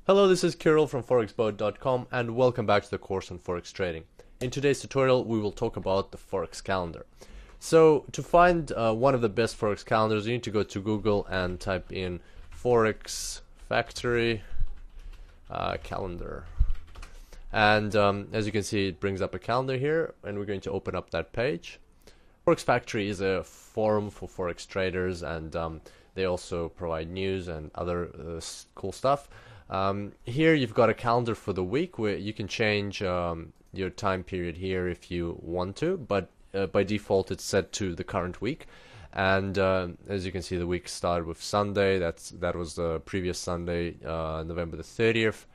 Hello, this is Kirill from forexboat.com and welcome back to the course on Forex trading. In today's tutorial, we will talk about the Forex calendar. So to find one of the best Forex calendars, you need to go to Google and type in Forex Factory calendar. And as you can see, it brings up a calendar here, and we're going to open up that page. Forex Factory is a forum for Forex traders, and they also provide news and other cool stuff. Here you've got a calendar for the week where you can change your time period here if you want to, but by default it's set to the current week. And as you can see, the week started with Sunday. That was the previous Sunday, November the 30th.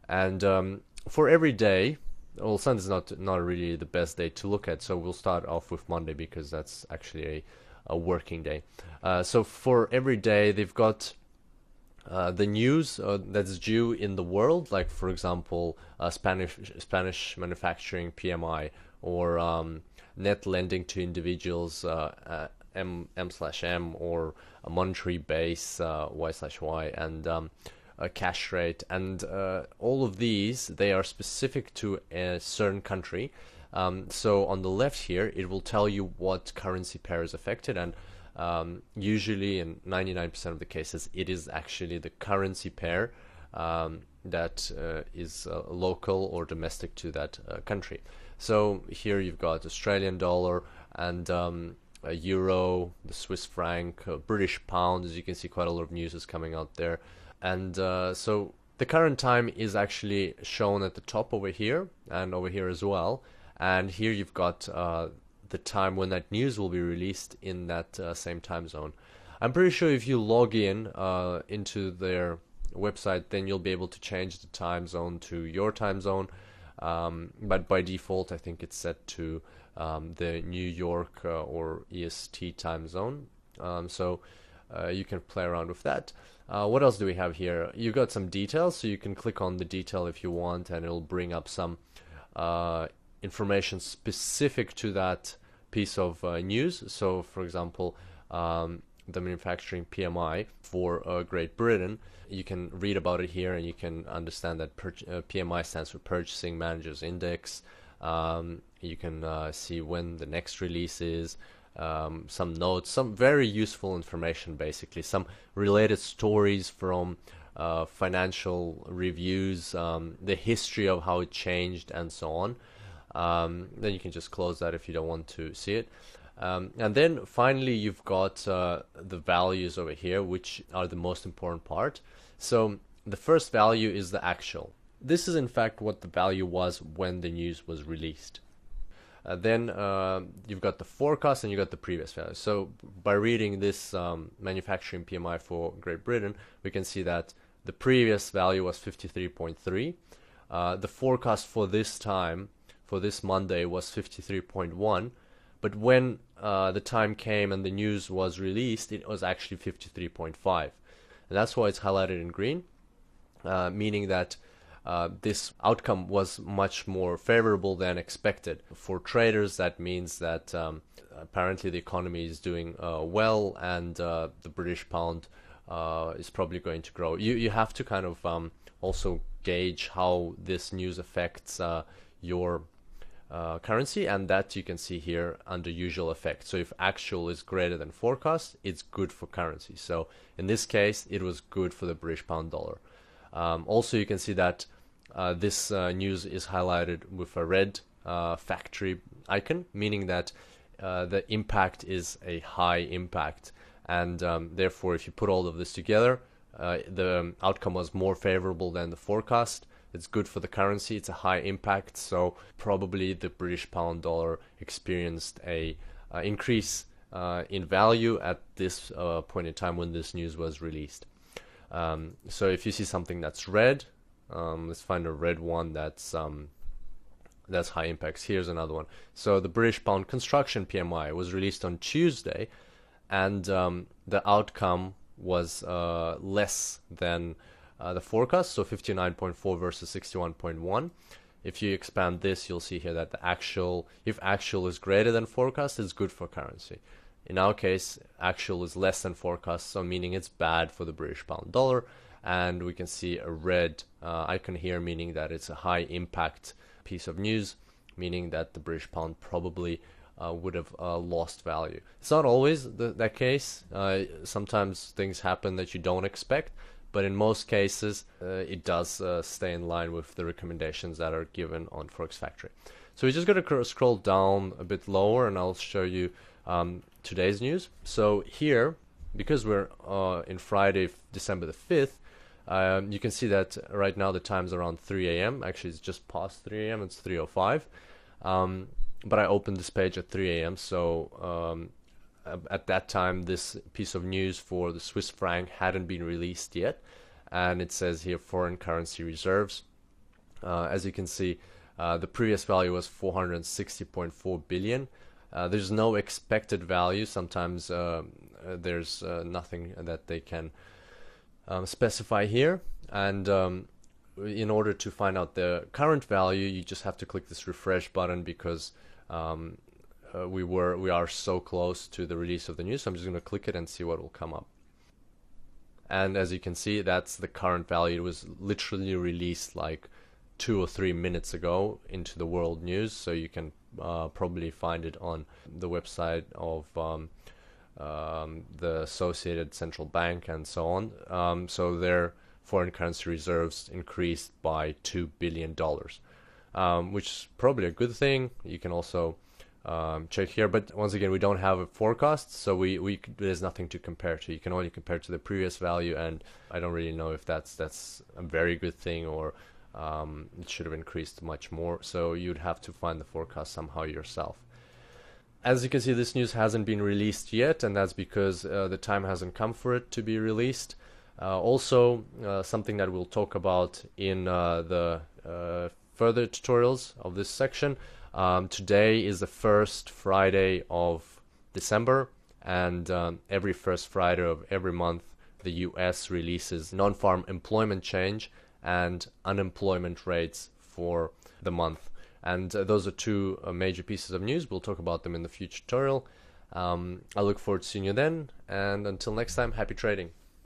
And for every day, well, Sunday's not really the best day to look at, so we'll start off with Monday because that's actually a working day. So for every day, they've got the news that's due in the world, like for example, Spanish manufacturing PMI, or net lending to individuals M/M, or a monetary base Y/Y, and a cash rate, and all of these, they are specific to a certain country. So on the left here, it will tell you what currency pair is affected, and usually in 99% of the cases, it is actually the currency pair that is local or domestic to that country. So here you've got Australian dollar and a euro, the Swiss franc, British pound. As you can see, quite a lot of news is coming out there. And so the current time is actually shown at the top over here and over here as well. And here you've got the time when that news will be released in that same time zone. I'm pretty sure if you log in into their website, then you'll be able to change the time zone to your time zone. But by default, I think it's set to the New York or EST time zone. So you can play around with that. What else do we have here? You've got some details, so you can click on the detail if you want, and it'll bring up some information specific to that piece of news. So for example, the manufacturing PMI for Great Britain, you can read about it here, and you can understand that PMI stands for Purchasing Managers Index. You can see when the next release is, some notes, some very useful information, basically some related stories from financial reviews, the history of how it changed, and so on. Then you can just close that if you don't want to see it. And then finally, you've got the values over here, which are the most important part. So the first value is the actual. This is in fact what the value was when the news was released. Then you've got the forecast, and you've got the previous value. So by reading this manufacturing PMI for Great Britain, we can see that the previous value was 53.3. The forecast for this time, for this Monday, was 53.1. But when the time came and the news was released, it was actually 53.5. And that's why it's highlighted in green, meaning that this outcome was much more favorable than expected. For traders, that means that apparently the economy is doing well, and the British pound is probably going to grow. You have to kind of also gauge how this news affects your currency, and that you can see here under usual effects. So if actual is greater than forecast, it's good for currency. So in this case, it was good for the British pound dollar. Also, you can see that this news is highlighted with a red factory icon, meaning that the impact is a high impact, and therefore if you put all of this together, the outcome was more favorable than the forecast. It's good for the currency, it's a high impact, so probably the British pound dollar experienced a increase in value at this point in time when this news was released. So if you see something that's red, let's find a red one that's high impacts. Here's another one. So the British pound construction PMI was released on Tuesday, and the outcome was less than the forecast, so 59.4 versus 61.1. If you expand this, you'll see here that the actual, if actual is greater than forecast, it's good for currency. In our case, actual is less than forecast, so meaning it's bad for the British pound dollar. and we can see a red icon here, meaning that it's a high impact piece of news, meaning that the British pound probably would have lost value. It's not always that case. Sometimes things happen that you don't expect, but in most cases it does stay in line with the recommendations that are given on Forex Factory. So we just got to scroll down a bit lower, and I'll show you today's news. So here, because we're in Friday, December the 5th, you can see that right now the time's around 3 a.m. Actually, it's just past 3 a.m. It's 3:05. But I opened this page at 3 a.m. So at that time, this piece of news for the Swiss franc hadn't been released yet. And it says here foreign currency reserves. As you can see, the previous value was 460.4 billion. There's no expected value. Sometimes there's nothing that they can specify here. And in order to find out the current value, you just have to click this refresh button, because we are so close to the release of the news. So I'm just going to click it and see what will come up. And as you can see, that's the current value. It was literally released like 2 or 3 minutes ago into the world news. So you can probably find it on the website of the Associated Central Bank and so on. So their foreign currency reserves increased by $2 billion, which is probably a good thing. You can also check here, but once again, we don't have a forecast, so there's nothing to compare to. You can only compare to the previous value, and I don't really know if that's a very good thing, or it should have increased much more. So you'd have to find the forecast somehow yourself. As you can see, this news hasn't been released yet, and that's because the time hasn't come for it to be released. Also, something that we'll talk about in the further tutorials of this section. Today is the first Friday of December, and every first Friday of every month, the US releases non-farm employment change and unemployment rates for the month. And those are two major pieces of news. We'll talk about them in the future tutorial. I look forward to seeing you then, and until next time, happy trading.